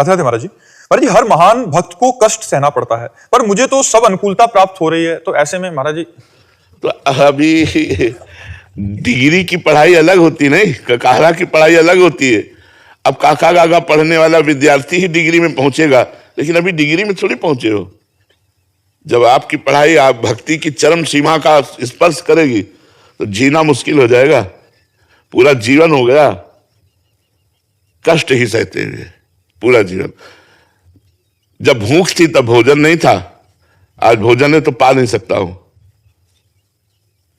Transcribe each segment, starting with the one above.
राधे राधे महाराज जी। महाराज जी, हर महान भक्त को कष्ट सहना पड़ता है, पर मुझे तो सब अनुकूलता प्राप्त हो रही है, तो ऐसे में महाराज जी। तो अभी डिग्री की पढ़ाई अलग होती नहीं, ककारा की पढ़ाई अलग होती है। अब काका गागा पढ़ने वाला विद्यार्थी ही डिग्री में पहुंचेगा, लेकिन अभी डिग्री में थोड़ी पहुंचे हो। जब आपकी पढ़ाई आप भक्ति की चरम सीमा का स्पर्श करेगी तो जीना मुश्किल हो जाएगा, पूरा जीवन हो गया कष्ट ही सहते हुए, पूरा जीवन। जब भूख थी तब भोजन नहीं था, आज भोजन है तो पा नहीं सकता हूं।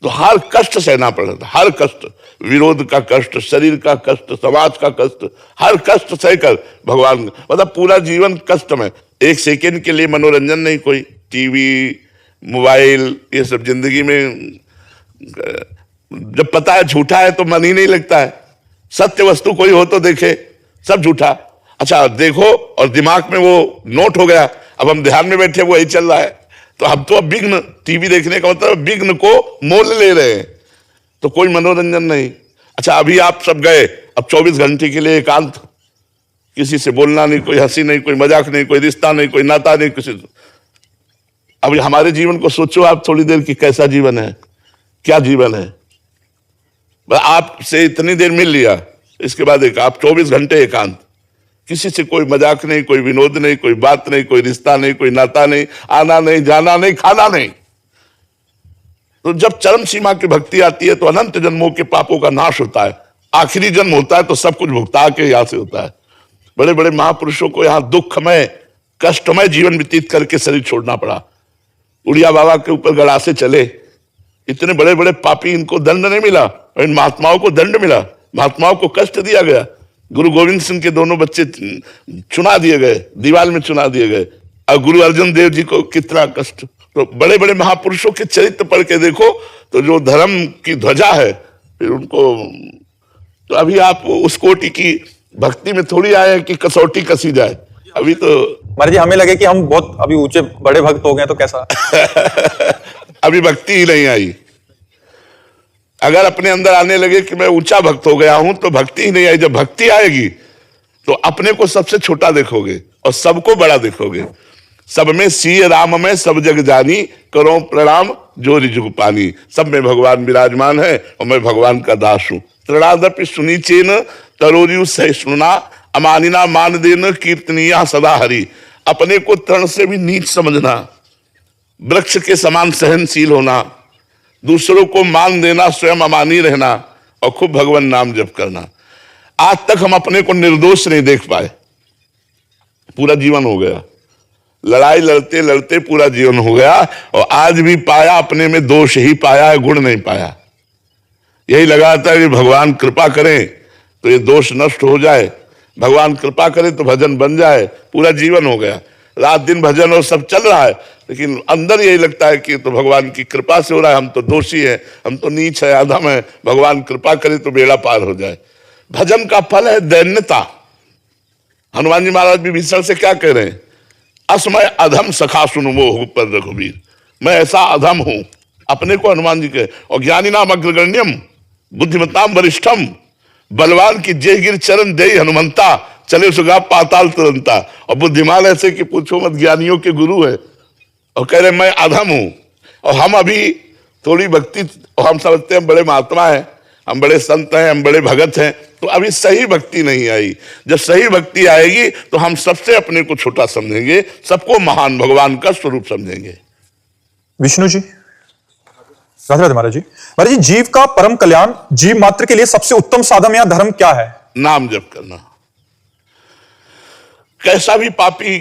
तो हर कष्ट सहना पड़ा था, हर कष्ट, विरोध का कष्ट, शरीर का कष्ट, समाज का कष्ट, हर कष्ट सहकर भगवान, मतलब पूरा जीवन कष्ट में। एक सेकेंड के लिए मनोरंजन नहीं, कोई टीवी मोबाइल ये सब जिंदगी में। जब पता है झूठा है तो मन ही नहीं लगता है, सत्य वस्तु कोई हो तो देखे, सब झूठा। अच्छा देखो और दिमाग में वो नोट हो गया, अब हम ध्यान में बैठे वही चल रहा है, तो हम तो अब विघ्न, टीवी देखने का मतलब विघ्न को मोल ले रहे हैं, तो कोई मनोरंजन नहीं। अच्छा अभी आप सब गए, अब 24 घंटे के लिए एकांत, किसी से बोलना नहीं, कोई हंसी नहीं, कोई मजाक नहीं, कोई रिश्ता नहीं, कोई नाता नहीं, किसी। अभी हमारे जीवन को सोचो आप थोड़ी देर की, कैसा जीवन है, क्या जीवन है। आपसे इतनी देर मिल लिया, इसके बाद एक आप 24 घंटे एकांत, किसी से कोई मजाक नहीं, कोई विनोद नहीं, कोई बात नहीं, कोई रिश्ता नहीं, कोई नाता नहीं, आना नहीं, जाना नहीं, खाना नहीं। तो जब चरम सीमा की भक्ति आती है तो अनंत जन्मों के पापों का नाश होता है। आखिरी जन्म होता है तो सब कुछ भुगता के यहां से होता है। बड़े बड़े महापुरुषों को यहां दुखमय कष्टमय जीवन व्यतीत करके शरीर छोड़ना पड़ा। उड़िया बाबा के ऊपर गड़ासे चले, इतने बड़े बड़े पापी, इनको दंड नहीं मिला, और इन महात्माओं को दंड मिला, महात्माओं को कष्ट दिया गया। गुरु गोविंद सिंह के दोनों बच्चे चुना दिए गए, दीवार में चुना दिए गए, और गुरु अर्जुन देव जी को कितना कष्ट। तो बड़े बड़े महापुरुषों के चरित्र पढ़ के देखो तो जो धर्म की ध्वजा है, फिर उनको, तो अभी आप उस कोटि की भक्ति में थोड़ी आए कि कसौटी कसी जाए। अभी तो महाराज जी हमें लगे कि हम बहुत अभी ऊंचे बड़े भक्त हो गए, तो कैसा अभी भक्ति ही नहीं आई। अगर अपने अंदर आने लगे कि मैं ऊंचा भक्त हो गया हूं तो भक्ति ही नहीं आई। जब भक्ति आएगी तो अपने को सबसे छोटा देखोगे और सबको बड़ा देखोगे। सब में सीय राम में सब जग जानी, करो प्रणाम जो रिजुग पानी। सब में भगवान विराजमान है और मैं भगवान का दास हूं। तृणादपि सुनीचेन तरोरियु सहिष्णुना, अमानिना मान देन कीर्तनीया सदा हरि। अपने को तृण से भी नीच समझना, वृक्ष के समान सहनशील होना, दूसरों को मान देना, स्वयं अमानी रहना, और खूब भगवान नाम जप करना। आज तक हम अपने को निर्दोष नहीं देख पाए, पूरा जीवन हो गया, लड़ाई लड़ते लड़ते पूरा जीवन हो गया, और आज भी पाया अपने में दोष ही पाया है, गुण नहीं पाया। यही लगा था कि भगवान कृपा करें तो ये दोष नष्ट हो जाए, भगवान कृपा करे तो भजन बन जाए। पूरा जीवन हो गया, रात दिन भजन और सब चल रहा है, लेकिन अंदर यही लगता है कि तो भगवान की कृपा से हो रहा है, हम तो दोषी है, हम तो नीच है, अधम है, भगवान कृपा करे तो बेड़ा पार हो जाए। भजन का फल है दैन्यता। हनुमान जी महाराज विभीषण से क्या कह रहे हैं? असमय अधम सखा सुन मोह पर रघुवीर। मैं ऐसा अधम हूं, अपने को हनुमान जी के। और ज्ञानी नाम अग्रगण्यम बुद्धिमताम वरिष्ठम, बलवान की जय गिर चरण दे हनुमंता, चले सुगा पाताल तुरंता। और बुद्धिमान ऐसे कि पूछो मत, ज्ञानियों के गुरु है, और कह रहे मैं अधम हूं। और हम अभी थोड़ी भक्ति, और हम समझते हैं बड़े महात्मा हैं, हम बड़े संत हैं, हम बड़े भगत हैं, तो अभी सही भक्ति नहीं आई। जब सही भक्ति आएगी तो हम सबसे अपने को छोटा समझेंगे, सबको महान भगवान का स्वरूप समझेंगे। विष्णु जी, राधे राधे महाराज जी। महाराज जी, जीव का परम कल्याण, जीव मात्र के लिए सबसे उत्तम साधन या धर्म क्या है? नाम जप करना। कैसा भी पापी,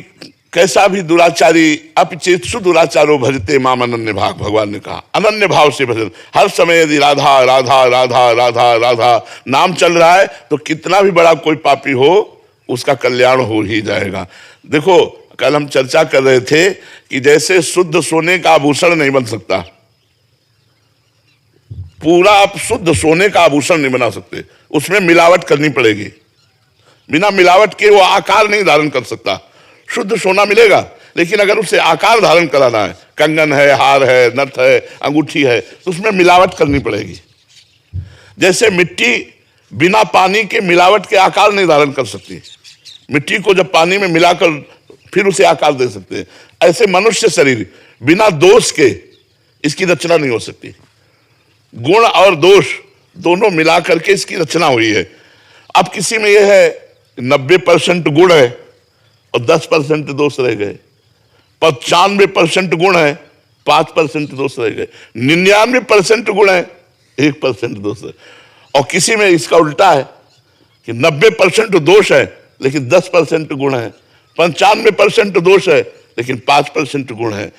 कैसा भी दुराचारी, अपिचेतसु दुराचारो भजते माम अनन्य भाग, भगवान ने कहा अनन्य भाव से भजन। हर समय यदि राधा राधा राधा राधा राधा नाम चल रहा है तो कितना भी बड़ा कोई पापी हो उसका कल्याण हो ही जाएगा। देखो कल हम चर्चा कर रहे थे कि जैसे शुद्ध सोने का आभूषण नहीं बन सकता, पूरा आप शुद्ध सोने का आभूषण नहीं बना सकते, उसमें मिलावट करनी पड़ेगी। बिना मिलावट के वो आकार नहीं धारण कर सकता। शुद्ध सोना मिलेगा, लेकिन अगर उसे आकार धारण कराना है, कंगन है, हार है, नथ है, अंगूठी है, तो उसमें मिलावट करनी पड़ेगी। जैसे मिट्टी बिना पानी के मिलावट के आकार नहीं धारण कर सकती, मिट्टी को जब पानी में मिलाकर फिर उसे आकार दे सकते हैं। ऐसे मनुष्य शरीर बिना दोष के इसकी रचना नहीं हो सकती। गुण और दोष दोनों मिलाकर के इसकी रचना हुई है। अब किसी में यह है 90% गुण है और 10% दोष रह गए, 95% गुण है 5% दोष रह गए, 99% गुण है 1% दोष है। और किसी में इसका उल्टा है कि 90% दोष है लेकिन 10% गुण है, 95% दोष है लेकिन 5% गुण है,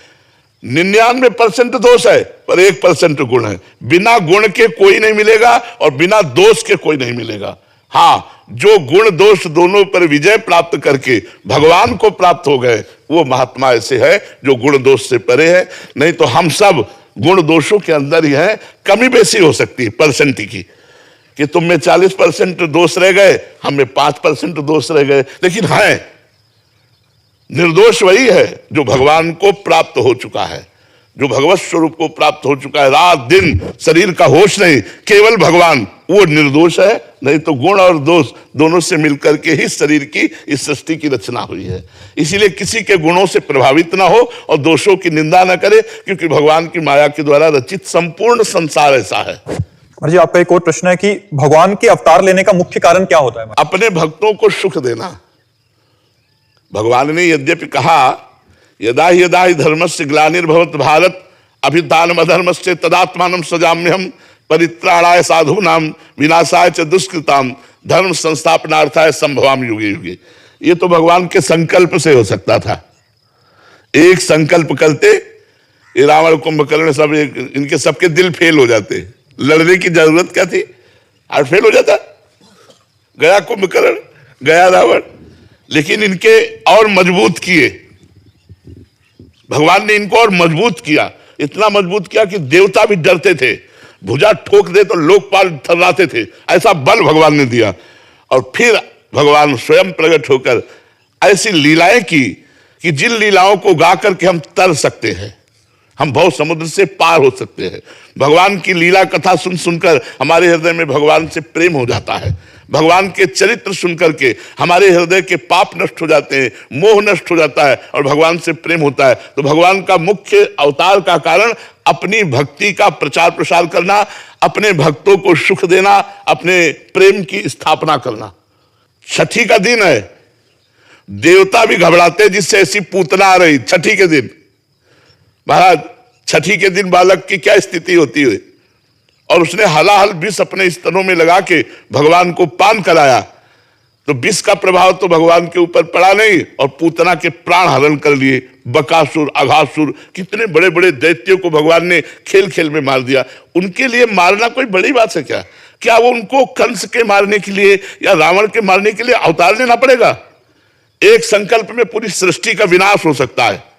99% दोष है पर 1% गुण है। बिना गुण के कोई नहीं मिलेगा और बिना दोष के कोई नहीं मिलेगा। हाँ, जो गुण दोष दोनों पर विजय प्राप्त करके भगवान को प्राप्त हो गए वो महात्मा ऐसे है जो गुण दोष से परे है। नहीं तो हम सब गुण दोषों के अंदर ही हैं। कमी बेसी हो सकती है परसेंट की, कि तुम में 40% दोष रह गए, हम में 5% दोष रह गए, लेकिन है निर्दोष वही है जो भगवान को प्राप्त हो चुका है, जो भगवत स्वरूप को प्राप्त हो चुका है। रात दिन शरीर का होश नहीं, केवल भगवान, वो निर्दोष है। नहीं तो गुण और दोष दोनों से मिलकर के ही शरीर की इस सृष्टि की रचना हुई है। इसीलिए किसी के गुणों से प्रभावित ना हो और दोषों की निंदा ना करे, क्योंकि भगवान की माया के द्वारा रचित संपूर्ण संसार ऐसा है। जी, आपका एक और प्रश्न है कि भगवान के अवतार लेने का मुख्य कारण क्या होता है? अपने भक्तों को सुख देना। भगवान ने यद्यपि कहा यदा यदा हि धर्मस्य ग्लानिर्भवत भारत अभ्युत्थानम् अधर्मस्य तदात्मानं सृजाम्यहम् परित्राणाय साधूनां विनाशाय च दुष्कृतां धर्म संस्थापनार्थाय संभवामि युगे युगे। ये तो भगवान के संकल्प से हो सकता था। एक संकल्प करते ये रावण कुंभकर्ण सब इनके सबके दिल फेल हो जाते, लड़ने की जरूरत क्या थी? हार्ट फेल हो जाता। गया कुंभकर्ण, गया रावण, लेकिन इनके और मजबूत किए भगवान ने, इनको और मजबूत किया। इतना मजबूत किया कि देवता भी डरते थे, भुजा ठोक दे तो लोकपाल थर्राते थे, ऐसा बल भगवान ने दिया। और फिर भगवान स्वयं प्रकट होकर ऐसी लीलाएं की कि जिन लीलाओं को गा करके हम तर सकते हैं, हम भव समुद्र से पार हो सकते हैं। भगवान की लीला कथा सुन सुनकर हमारे हृदय में भगवान से प्रेम हो जाता है। भगवान के चरित्र सुनकर के हमारे हृदय के पाप नष्ट हो जाते हैं, मोह नष्ट हो जाता है और भगवान से प्रेम होता है। तो भगवान का मुख्य अवतार का कारण अपनी भक्ति का प्रचार प्रसार करना, अपने भक्तों को सुख देना, अपने प्रेम की स्थापना करना। छठी का दिन है, देवता भी घबराते जिससे ऐसी पूतना आ रही। छठी के दिन महाराज, छठी के दिन बालक की क्या स्थिति होती है? और उसने हलाहल विष अपने स्तनों में लगा के भगवान को पान कराया, तो विष का प्रभाव तो भगवान के ऊपर पड़ा नहीं और पूतना के प्राण हरण कर लिए। बकासुर, अघासुर, कितने बड़े बड़े दैत्यों को भगवान ने खेल खेल में मार दिया। उनके लिए मारना कोई बड़ी बात है क्या? क्या वो उनको कंस के मारने के लिए या रावण के मारने के लिए अवतार लेना पड़ेगा? एक संकल्प में पूरी सृष्टि का विनाश हो सकता है।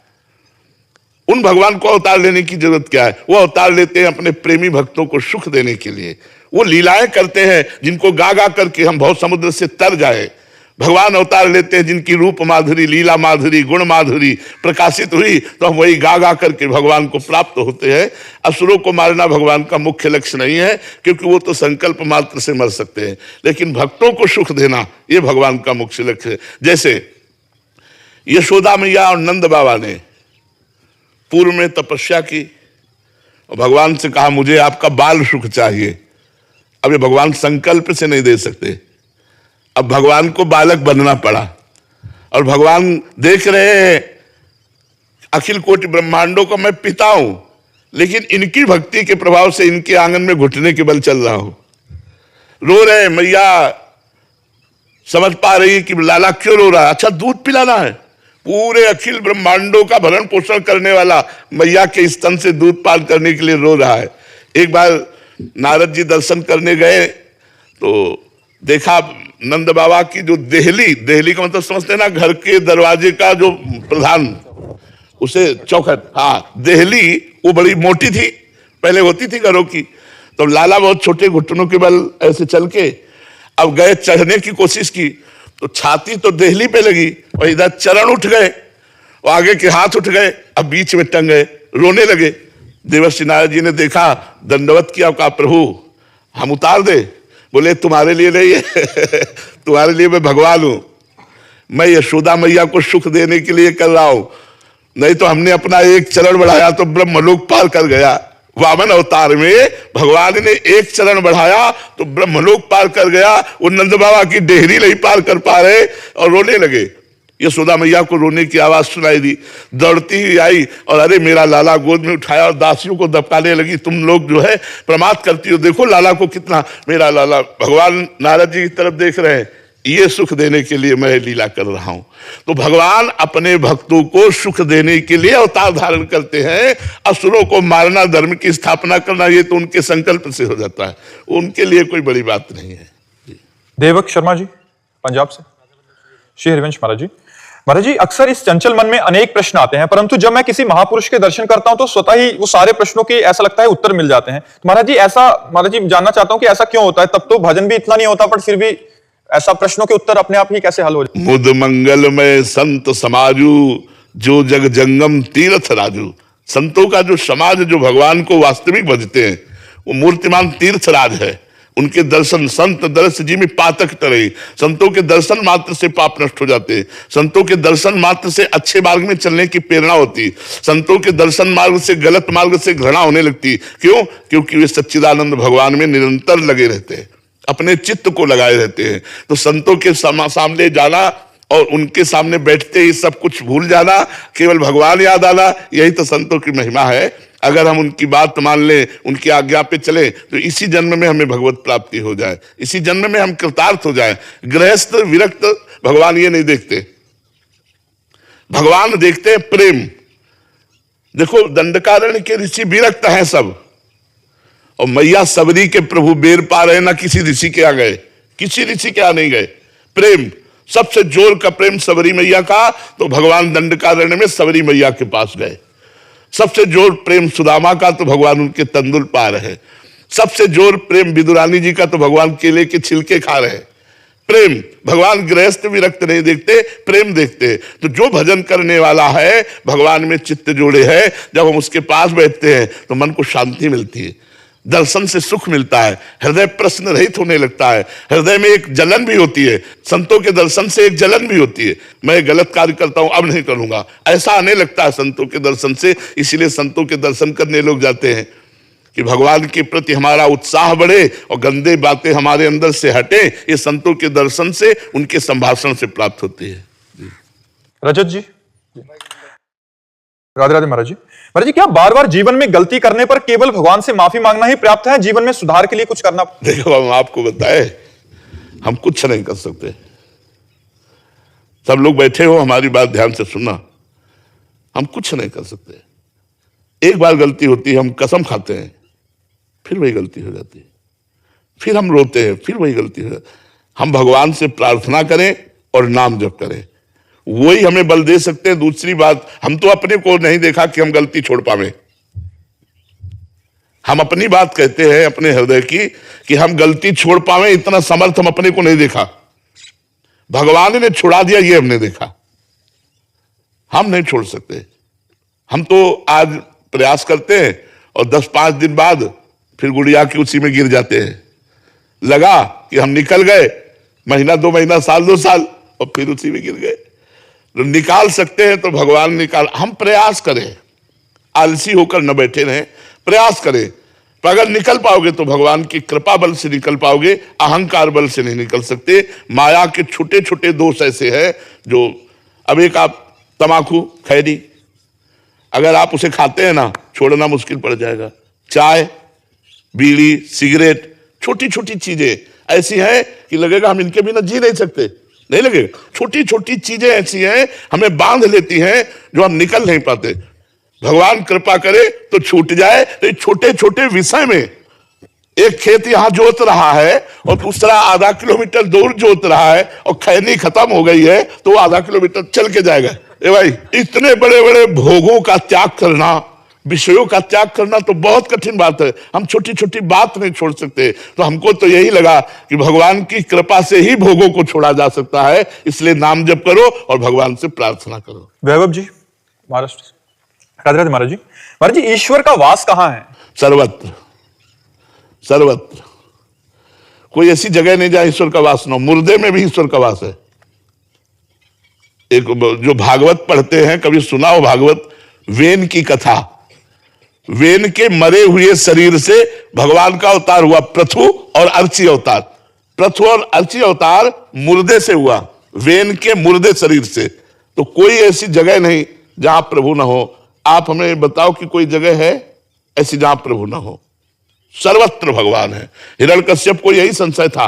उन भगवान को अवतार लेने की जरूरत क्या है? वो अवतार लेते हैं अपने प्रेमी भक्तों को सुख देने के लिए। वो लीलाएं करते हैं जिनको गा गा करके हम भव समुद्र से तर जाए। भगवान अवतार लेते हैं जिनकी रूप माधुरी, लीला माधुरी, गुण माधुरी प्रकाशित हुई, तो हम वही गा गा करके भगवान को प्राप्त होते हैं। असुरों को मारना भगवान का मुख्य लक्ष्य नहीं है, क्योंकि वो तो संकल्प मात्र से मर सकते हैं, लेकिन भक्तों को सुख देना ये भगवान का मुख्य लक्ष्य है। जैसे यशोदा मैया और नंद बाबा ने पूर्व में तपस्या की और भगवान से कहा मुझे आपका बाल सुख चाहिए। अब ये भगवान संकल्प से नहीं दे सकते, अब भगवान को बालक बनना पड़ा। और भगवान देख रहे हैं अखिल कोटि ब्रह्मांडों का मैं पिता हूं, लेकिन इनकी भक्ति के प्रभाव से इनके आंगन में घुटने के बल चल रहा हूं। रो रहे मैया समझ पा रही है कि लाला क्यों रो रहा है। अच्छा, दूध पिलाना है। पूरे अखिल ब्रह्मांडों का भरण पोषण करने वाला मैया के स्तन से दूध पान करने के लिए रो रहा है। एक बार नारद जी दर्शन करने गए तो देखा नंद बाबा की जो देहली का मतलब समझते हैं ना, घर के दरवाजे का जो प्रधान, उसे चौखट, हाँ देहली, वो बड़ी मोटी थी, पहले होती थी घरों की। तो लाला बहुत छोटे घुटनों के बल ऐसे चल के अब गए, चढ़ने की कोशिश की तो छाती तो देहली पे लगी और इधर चरण उठ गए और आगे के हाथ उठ गए, अब बीच में टंग गए, रोने लगे। देवर्षि नारद जी ने देखा, दंडवत किया, कहा प्रभु हम उतार दे। बोले तुम्हारे लिए नहीं है तुम्हारे लिए मैं भगवान हूं। मैं यशोदा मैया को सुख देने के लिए कर रहा हूं, नहीं तो हमने अपना एक चरण बढ़ाया तो ब्रह्मलोक पार कर गया। वामन अवतार में भगवान ने एक चरण बढ़ाया तो ब्रह्मलोक पार कर गया। वो नंद बाबा की डेहरी नहीं पार कर पा रहे और रोने लगे। यशोदा मैया को रोने की आवाज सुनाई दी, दौड़ती हुई आई और अरे मेरा लाला गोद में उठाया और दासियों को दबकाने लगी, तुम लोग जो है प्रमाद करती हो, देखो लाला को कितना, मेरा लाला। भगवान नारद जी की तरफ देख रहे हैं, ये सुख देने के लिए मैं लीला कर रहा हूं। तो भगवान अपने भक्तों को सुख देने के लिए अवतार धारण करते हैं। असुरों को मारना, धर्म की स्थापना करना, ये तो उनके संकल्प से हो जाता है, उनके लिए कोई बड़ी बात नहीं है। देवक शर्मा जी पंजाब से। श्री हरिवंश महाराज जी, महाराज जी अक्सर इस चंचल मन में अनेक प्रश्न आते हैं, परंतु जब मैं किसी महापुरुष के दर्शन करता हूं तो स्वतः ही वो सारे प्रश्नों के ऐसा लगता है उत्तर मिल जाते हैं। तो महाराज जी ऐसा, महाराज जी जानना चाहता हूं कि ऐसा क्यों होता है? तब तो भजन भी इतना नहीं होता, पर फिर भी ऐसा प्रश्नों के उत्तर अपने आप ही कैसे हल हो जाते? मुद मंगलमय संत समाजू, जो जग जंगम तीर्थ राजू। संतों का जो समाज, जो भगवान को वास्तविक भजते हैं, वो मूर्तिमान तीर्थ राज है। उनके दर्शन, संत दर्श जी में पातक टरे। संतों के दर्शन मात्र से पाप नष्ट हो जाते हैं। संतों के दर्शन मात्र से अच्छे मार्ग में चलने की प्रेरणा होती। संतों के दर्शन मार्ग से, गलत मार्ग से घृणा होने लगती। क्यों? क्योंकि वे सच्चिदानंद भगवान में निरंतर लगे रहते हैं, अपने चित्त को लगाए रहते हैं। तो संतों के सामने जाना और उनके सामने बैठते ही सब कुछ भूल जाना, केवल भगवान याद आना, यही तो संतों की महिमा है। अगर हम उनकी बात मान लें, उनकी आज्ञा पे चले, तो इसी जन्म में हमें भगवत प्राप्ति हो जाए, इसी जन्म में हम कृतार्थ हो जाए। गृहस्थ विरक्त भगवान ये नहीं देखते, भगवान देखते हैं प्रेम। देखो दंडकारण्य के ऋषि विरक्त हैं सब, और मैया सबरी के प्रभु बेर पा रहे, ना किसी ऋषि के आ गए, किसी ऋषि के आ नहीं गए। प्रेम, सबसे जोर का प्रेम सबरी मैया का, तो भगवान दंडकारण्य में सबरी मैया के पास गए। सबसे जोर प्रेम सुदामा का, तो भगवान उनके तंदुल पा रहे। सबसे जोर प्रेम विदुरानी जी का, तो भगवान केले के छिलके खा रहे। प्रेम, भगवान गृहस्थ विरक्त नहीं देखते, प्रेम देखते। तो जो भजन करने वाला है, भगवान में चित्त जोड़े है, जब हम उसके पास बैठते हैं तो मन को शांति मिलती है, दर्शन से सुख मिलता है, हृदय प्रश्न रहित होने लगता है, हृदय में एक जलन भी होती है। संतों के दर्शन से एक जलन भी होती है, मैं गलत कार्य करता हूं, अब नहीं करूंगा, ऐसा आने लगता है संतों के दर्शन से। इसीलिए संतों के दर्शन करने लोग जाते हैं कि भगवान के प्रति हमारा उत्साह बढ़े और गंदे बातें हमारे अंदर से हटे। ये संतों के दर्शन से, उनके संभाषण से प्राप्त होती है। रजत जी, राधे राधे महाराज जी। महाराज जी क्या बार बार जीवन में गलती करने पर केवल भगवान से माफी मांगना ही पर्याप्त है? जीवन में सुधार के लिए कुछ करना? देखो हम आपको बताए, हम कुछ नहीं कर सकते। सब लोग बैठे हो, हमारी बात ध्यान से सुनना, हम कुछ नहीं कर सकते। एक बार गलती होती है, हम कसम खाते हैं, फिर वही गलती हो जाती है, फिर हम रोते हैं, फिर वही गलती हो जाती है। हम भगवान से प्रार्थना करें और नाम जप करें, वही हमें बल दे सकते हैं। दूसरी बात, हम तो अपने को नहीं देखा कि हम गलती छोड़ पावे। हम अपनी बात कहते हैं अपने हृदय की कि हम गलती छोड़ पावे, इतना समर्थ हम अपने को नहीं देखा। भगवान ने छुड़ा दिया, ये हमने देखा। हम नहीं छोड़ सकते। हम तो आज प्रयास करते हैं और 10-5 दिन बाद फिर गुड़िया की उसी में गिर जाते हैं। लगा कि हम निकल गए, महीना 2 महीना, साल 2 साल, और फिर उसी में गिर गए। तो निकाल सकते हैं तो भगवान निकाल। हम प्रयास करें, आलसी होकर न बैठे रहें, प्रयास करें। पर अगर निकल पाओगे तो भगवान की कृपा बल से निकल पाओगे, अहंकार बल से नहीं निकल सकते। माया के छोटे छोटे दोष ऐसे हैं जो, अब एक आप तमाकू खैरी, अगर आप उसे खाते हैं ना, छोड़ना मुश्किल पड़ जाएगा। चाय, बीड़ी, सिगरेट, छोटी छोटी चीजें ऐसी हैं कि लगेगा हम इनके बिना जी नहीं सकते, नहीं लगेगा। छोटी छोटी चीजें ऐसी हैं, हमें बांध लेती हैं, जो हम निकल नहीं पाते। भगवान कृपा करे तो छूट जाए। तो छोटे छोटे विषय में, एक खेत यहां जोत रहा है और दूसरा आधा किलोमीटर दूर जोत रहा है, और खैनी खत्म हो गई है तो वो आधा किलोमीटर चल के जाएगा। ए भाई, इतने बड़े बड़े भोगों का त्याग करना, विषयों का त्याग करना तो बहुत कठिन बात है। हम छोटी छोटी बात नहीं छोड़ सकते। तो हमको तो यही लगा कि भगवान की कृपा से ही भोगों को छोड़ा जा सकता है। इसलिए नाम जप करो और भगवान से प्रार्थना करो। वैभव जी महाराष्ट्र। राधे राधे महाराज जी। महाराज जी ईश्वर का वास कहाँ है? सर्वत्र, सर्वत्र। कोई ऐसी जगह नहीं जहां ईश्वर का वास न हो। मुर्दे में भी ईश्वर का वास है। एक जो भागवत पढ़ते हैं, कभी सुना हो भागवत, वेन की कथा। वेन के मरे हुए शरीर से भगवान का अवतार हुआ, पृथु और अर्ची अवतार। पृथु और अर्ची अवतार मुर्दे से हुआ, वेन के मुर्दे शरीर से। तो कोई ऐसी जगह नहीं जहां प्रभु ना हो। आप हमें बताओ कि कोई जगह है ऐसी जहां प्रभु ना हो? सर्वत्र भगवान है। हिरण्यकश्यप को यही संशय था,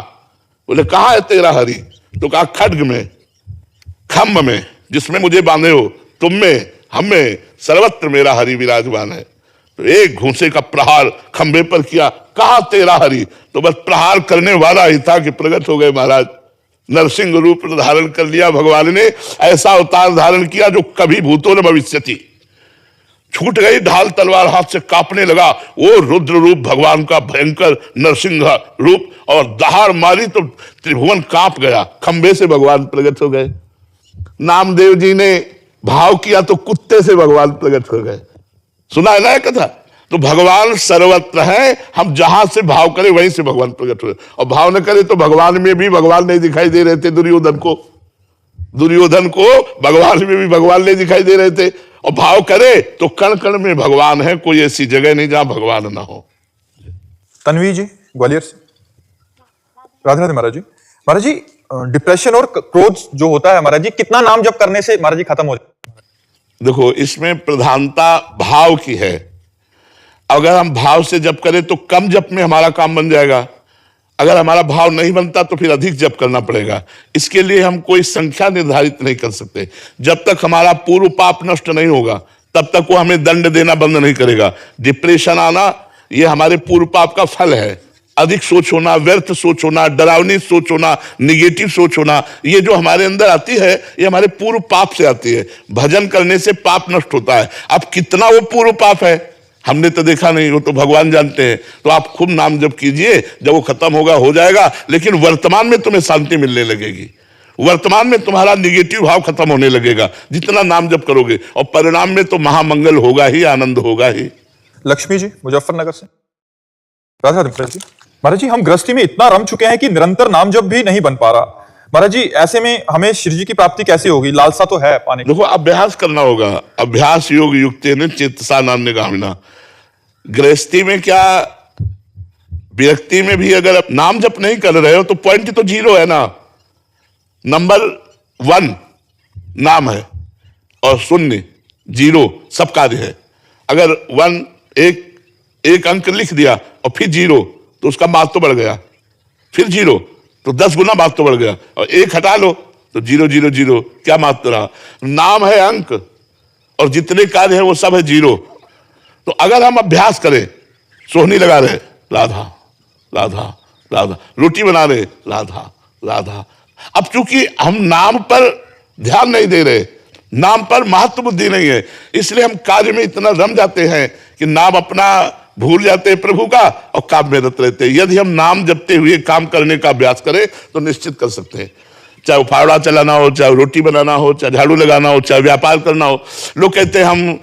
बोले कहां है तेरा हरि? तो कहा खड्ग में, खम्भ में, जिसमें मुझे बांधे हो, तुम में, हम में, सर्वत्र मेरा हरि विराजमान है। तो एक घूंसे का प्रहार खंबे पर किया, कहा तेरा हरि? तो बस प्रहार करने वाला ही था कि प्रकट हो गए महाराज। नरसिंह रूप धारण कर लिया भगवान ने, ऐसा अवतार धारण किया जो कभी भूतो न भविष्यति। छूट गई ढाल तलवार हाथ से, कांपने लगा वो रुद्र रूप भगवान का, भयंकर नरसिंह रूप, और दहाड़ मारी तो त्रिभुवन कांप गया। खंबे से भगवान प्रकट हो गए। नामदेव जी ने भाव किया तो कुत्ते से भगवान प्रकट हो गए। सुना है ना कथा? तो भगवान सर्वत्र है, हम जहां से भाव करें वहीं से भगवान प्रकट हुए। और भाव न करे तो भगवान में भी भगवान नहीं दिखाई दे रहे थे दुर्योधन को। दुर्योधन को भगवान में भी भगवान नहीं दिखाई दे रहे थे। और भाव करे तो कण कण में भगवान है, कोई ऐसी जगह नहीं जहां भगवान ना हो। तन्वी जी ग्वालियर से। राधे राधे महाराज जी। महाराज जी, डिप्रेशन और क्रोध जो होता है महाराज जी, कितना नाम जप करने से महाराज जी खत्म हो जाता है? देखो, इसमें प्रधानता भाव की है। अगर हम भाव से जप करें तो कम जप में हमारा काम बन जाएगा। अगर हमारा भाव नहीं बनता तो फिर अधिक जप करना पड़ेगा। इसके लिए हम कोई संख्या निर्धारित नहीं कर सकते। जब तक हमारा पूर्व पाप नष्ट नहीं होगा तब तक वो हमें दंड देना बंद नहीं करेगा। डिप्रेशन आना ये हमारे पूर्व पाप का फल है। अधिक सोच होना, व्यर्थ सोच होना, डरावनी सोच होना, निगेटिव सोच होना, ये जो हमारे अंदर आती है ये हमारे पूर्व पाप से आती है। भजन करने से पाप नष्ट होता है। अब कितना वो पूर्व पाप है हमने तो देखा नहीं, वो तो भगवान जानते हैं। तो आप खूब नाम जप कीजिए, जब वो खत्म होगा हो जाएगा। लेकिन वर्तमान में तुम्हें शांति मिलने लगेगी, वर्तमान में तुम्हारा निगेटिव भाव खत्म होने लगेगा जितना नाम जप करोगे। और परिणाम में तो महामंगल होगा ही, आनंद होगा ही। लक्ष्मी जी मुजफ्फरनगर से। राधा राधे जी। महाराज जी, हम गृहस्थी में इतना रम चुके हैं कि निरंतर नाम जप भी नहीं बन पा रहा। महाराज जी, ऐसे में हमें श्री जी की प्राप्ति कैसे होगी? लालसा तो है पाने की। देखो, अभ्यास करना होगा। अभ्यास योग युक्तेन चेतसा नान्यगामिना। गृहस्थी में क्या, व्यक्ति में भी अगर आप नाम जप नहीं कर रहे हो तो पॉइंट तो 0 है ना। नंबर 1 नाम है और 0 0 सब कार्य है। अगर 1 एक अंक लिख दिया और फिर 0 तो उसका मार्क तो बढ़ गया, फिर 0 तो 10 गुना मार्क तो बढ़ गया, और 1 हटा लो तो 0 0 0 क्या मार्क तो रहा। नाम है अंक और जितने कार्य है वो सब है 0। तो अगर हम अभ्यास करें, सोहनी लगा रहे राधा राधा राधा, रोटी बना रहे राधा राधा। अब चूंकि हम नाम पर ध्यान नहीं दे रहे, नाम पर महत्व बुद्धि नहीं है, इसलिए हम कार्य में इतना रम जाते हैं कि नाम अपना भूल जाते हैं प्रभु का और काम में रत रहते हैं। यदि हम नाम जपते हुए काम करने का अभ्यास करें तो निश्चित कर सकते हैं। चाहे वो फावड़ा चलाना हो, चाहे रोटी बनाना हो, चाहे झाड़ू लगाना हो, चाहे व्यापार करना हो। लोग कहते हैं हम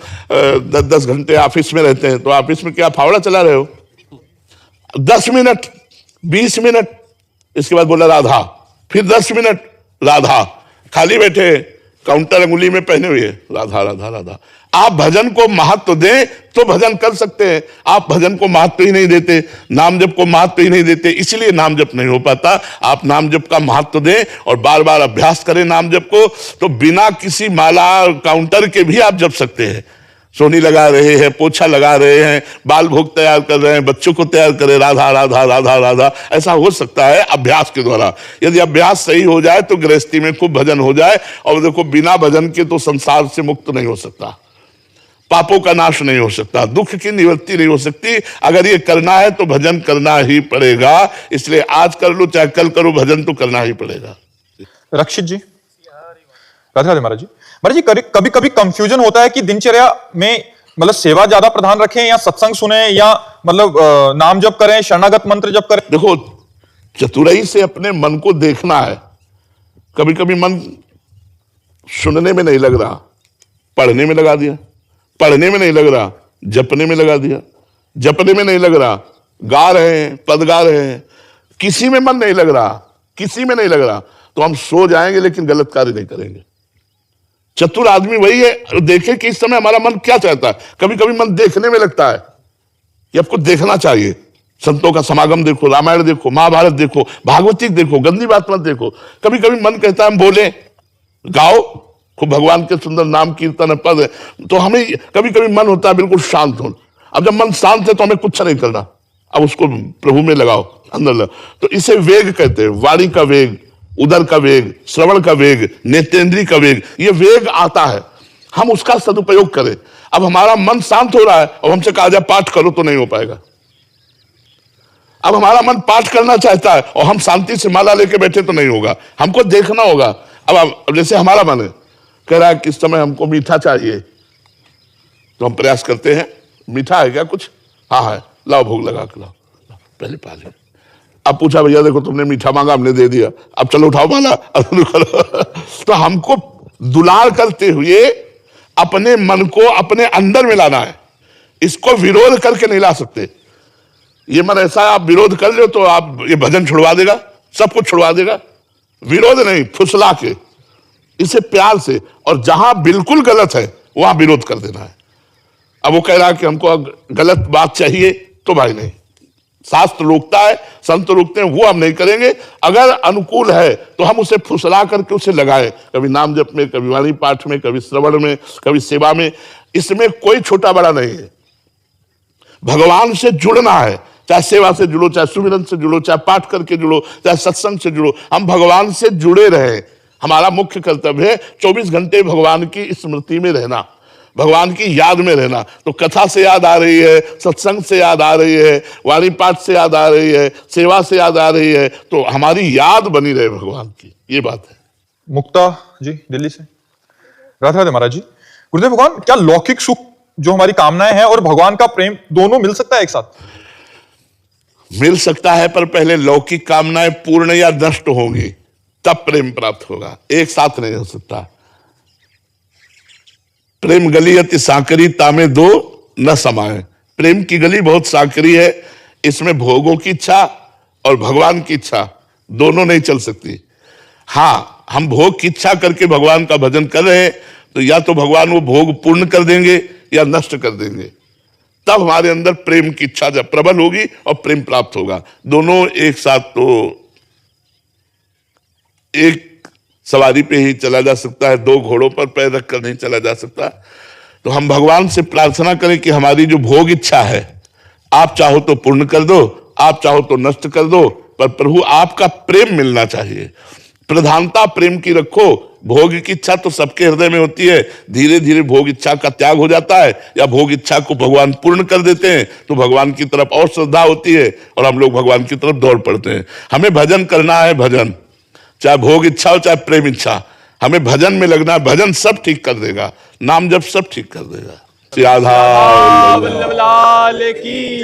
10-10 घंटे ऑफिस में रहते हैं, तो ऑफिस में क्या फावड़ा चला रहे हो? 10 मिनट 20 मिनट, इसके बाद बोला राधा, फिर 10 मिनट राधा, खाली बैठे काउंटर अंगुली में पहने हुए राधा राधा राधा। आप भजन को महत्व दें तो भजन कर सकते हैं। आप भजन को महत्व ही नहीं देते, नाम जप को महत्व ही नहीं देते, इसलिए नाम जप नहीं हो पाता। आप नाम जप का महत्व दें और बार बार अभ्यास करें नाम जप को, तो बिना किसी माला काउंटर के भी आप जप सकते हैं। सोनी लगा रहे हैं, पोछा लगा रहे हैं, बाल भोग तैयार कर रहे हैं, बच्चों को तैयार करें राधा राधा राधा राधा, ऐसा हो सकता है अभ्यास के द्वारा। यदि अभ्यास सही हो जाए तो गृहस्थी में खूब भजन हो जाए। और देखो, बिना भजन के तो संसार से मुक्त नहीं हो सकता, पापों का नाश नहीं हो सकता, दुख की निवृत्ति नहीं हो सकती। अगर ये करना है तो भजन करना ही पड़ेगा। इसलिए आज कर लो चाहे कल करो, भजन तो करना ही पड़ेगा। रक्षित जी। राधे राधे महाराज जी। महाराज जी, कभी कभी कंफ्यूजन होता है कि दिनचर्या में मतलब सेवा ज्यादा प्रधान रखें या सत्संग सुने या मतलब नाम जप करें, शरणागत मंत्र जप करें। देखो, चतुराई से अपने मन को देखना है। कभी कभी मन सुनने में नहीं लग रहा, पढ़ने में लगा दिया, पढ़ने में नहीं लग रहा, जपने में लगा दिया, जपने में नहीं लग रहा, गा रहे हैं, पद गा रहे हैं, किसी में मन नहीं लग रहा, किसी में नहीं लग रहा, तो हम सो जाएंगे लेकिन गलत कार्य नहीं करेंगे। चतुर आदमी वही है देखे कि इस समय हमारा मन क्या चाहता है। कभी कभी मन देखने में लगता है कि आपको देखना चाहिए, संतों का समागम देखो, रामायण देखो, महाभारत देखो, भागवतिक देखो, गंदी बात मत देखो। कभी कभी मन कहता है हम बोले, गाओ खूब भगवान के सुंदर नाम कीर्तन पद है, तो हमें कभी कभी मन होता है बिल्कुल शांत हो। अब जब मन शांत है तो हमें कुछ नहीं करना, अब उसको प्रभु में लगाओ, अंदर लगाओ। तो इसे वेग कहते हैं, वाणी का वेग, उदर का वेग, श्रवण का वेग, नेत्रेंद्रिय का वेग, ये वेग आता है, हम उसका सदुपयोग करें। अब हमारा मन शांत हो रहा है और हमसे कहा जाए पाठ करो तो नहीं हो पाएगा। अब हमारा मन पाठ करना चाहता है और हम शांति से माला लेके बैठे तो नहीं होगा, हमको देखना होगा। अब जैसे हमारा मन है कह रहा है कि इस समय हमको मीठा चाहिए, तो हम प्रयास करते हैं मीठा है क्या कुछ, हाँ है, लाओ भोग लगा के लाओ, पहले पा ले। अब पूछा भैया देखो तुमने मीठा मांगा हमने दे दिया, अब चलो उठाओ माला तो हमको दुलार करते हुए अपने मन को अपने अंदर में लाना है, इसको विरोध करके नहीं ला सकते। ये मन ऐसा आप विरोध कर लो तो आप ये भजन छुड़वा देगा, सब कुछ छुड़वा देगा। विरोध नहीं, फुसला के, इसे प्यार से, और जहां बिल्कुल गलत है वहां विरोध कर देना है। अब वो कह रहा है कि हमको गलत बात चाहिए, तो भाई नहीं, शास्त्र रोकता है, संत रोकते हैं, वो हम नहीं करेंगे। अगर अनुकूल है तो हम उसे फुसला करके उसे लगाएं, कभी नाम जप में, कभी वाणी पाठ में, कभी श्रवण में, कभी सेवा में। इसमें कोई छोटा बड़ा नहीं है। भगवान से जुड़ना है, चाहे सेवा से जुड़ो, चाहे सुमिरन से जुड़ो, चाहे पाठ करके जुड़ो, चाहे सत्संग से जुड़ो, हम भगवान से जुड़े रहें। हमारा मुख्य कर्तव्य है 24 घंटे भगवान की स्मृति में रहना, भगवान की याद में रहना। तो कथा से याद आ रही है, सत्संग से याद आ रही है, वाणी पाठ से याद आ रही है, सेवा से याद आ रही है, तो हमारी याद बनी रहे भगवान की, ये बात है। मुक्ता जी दिल्ली से, राधे राधे महाराज जी। गुरुदेव भगवान, क्या लौकिक सुख जो हमारी कामनाएं हैं और भगवान का प्रेम दोनों मिल सकता है एक साथ? मिल सकता है, पर पहले लौकिक कामनाएं पूर्ण या नष्ट होंगी, तब प्रेम प्राप्त होगा, एक साथ नहीं हो सकता। प्रेम गली अति सांकरी, तामे दो न समाये। प्रेम की गली बहुत सांकरी है, इसमें भोगों की इच्छा और भगवान की इच्छा दोनों नहीं चल सकती। हाँ, हम भोग की इच्छा करके भगवान का भजन कर रहे हैं, तो या तो भगवान वो भोग पूर्ण कर देंगे या नष्ट कर देंगे, तब हमारे अंदर प्रेम की इच्छा जब प्रबल होगी और प्रेम प्राप्त होगा। दोनों एक साथ तो एक सवारी पे ही चला जा सकता है, दो घोड़ों पर पैर रखकर नहीं चला जा सकता। तो हम भगवान से प्रार्थना करें कि हमारी जो भोग इच्छा है, आप चाहो तो पूर्ण कर दो, आप चाहो तो नष्ट कर दो, पर प्रभु आपका प्रेम मिलना चाहिए। प्रधानता प्रेम की रखो। भोग की इच्छा तो सबके हृदय में होती है, धीरे धीरे भोग इच्छा का त्याग हो जाता है, या भोग इच्छा को भगवान पूर्ण कर देते हैं, तो भगवान की तरफ और श्रद्धा होती है और हम लोग भगवान की तरफ दौड़ पड़ते हैं। हमें भजन करना है, भजन, चाहे भोग इच्छा हो चाहे प्रेम इच्छा, हमें भजन में लगना है। भजन सब ठीक कर देगा, नाम जप सब ठीक कर देगा। राधा वल्लभ लाल की।